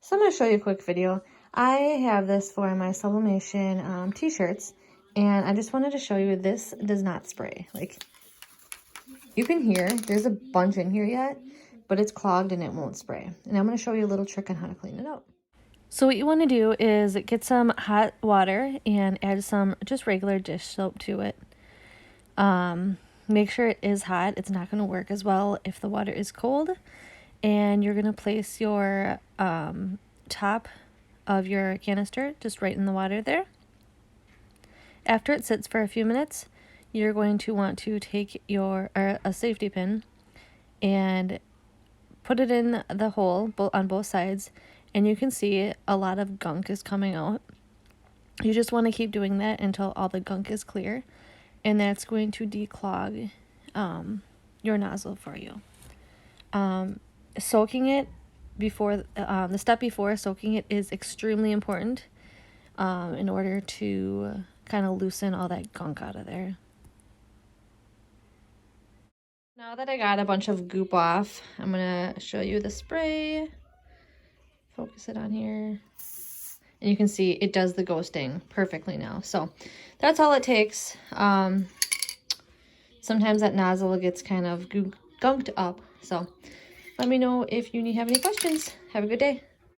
So I'm going to show you a quick video. I have this for my sublimation t-shirts, and I just wanted to show you this does not spray. Like, you can hear there's a bunch in here yet, but it's clogged and it won't spray. And I'm going to show you a little trick on how to clean it out. So what you want to do is get some hot water and add some just regular dish soap to it. Make sure it is hot. It's not going to work as well if the water is cold. And you're going to place your top of your canister just right in the water there. After it sits for a few minutes, you're going to want to take a safety pin and put it in the hole on both sides, and you can see a lot of gunk is coming out. You just want to keep doing that until all the gunk is clear, and that's going to declog your nozzle for you. Soaking it before the step before soaking it is extremely important in order to kind of loosen all that gunk out of there. Now that I got a bunch of goop off, I'm gonna show you the spray. Focus it on here, and you can see it does the ghosting perfectly now. So that's all it takes. Sometimes that nozzle gets kind of gunked up, so let me know if you have any questions. Have a good day.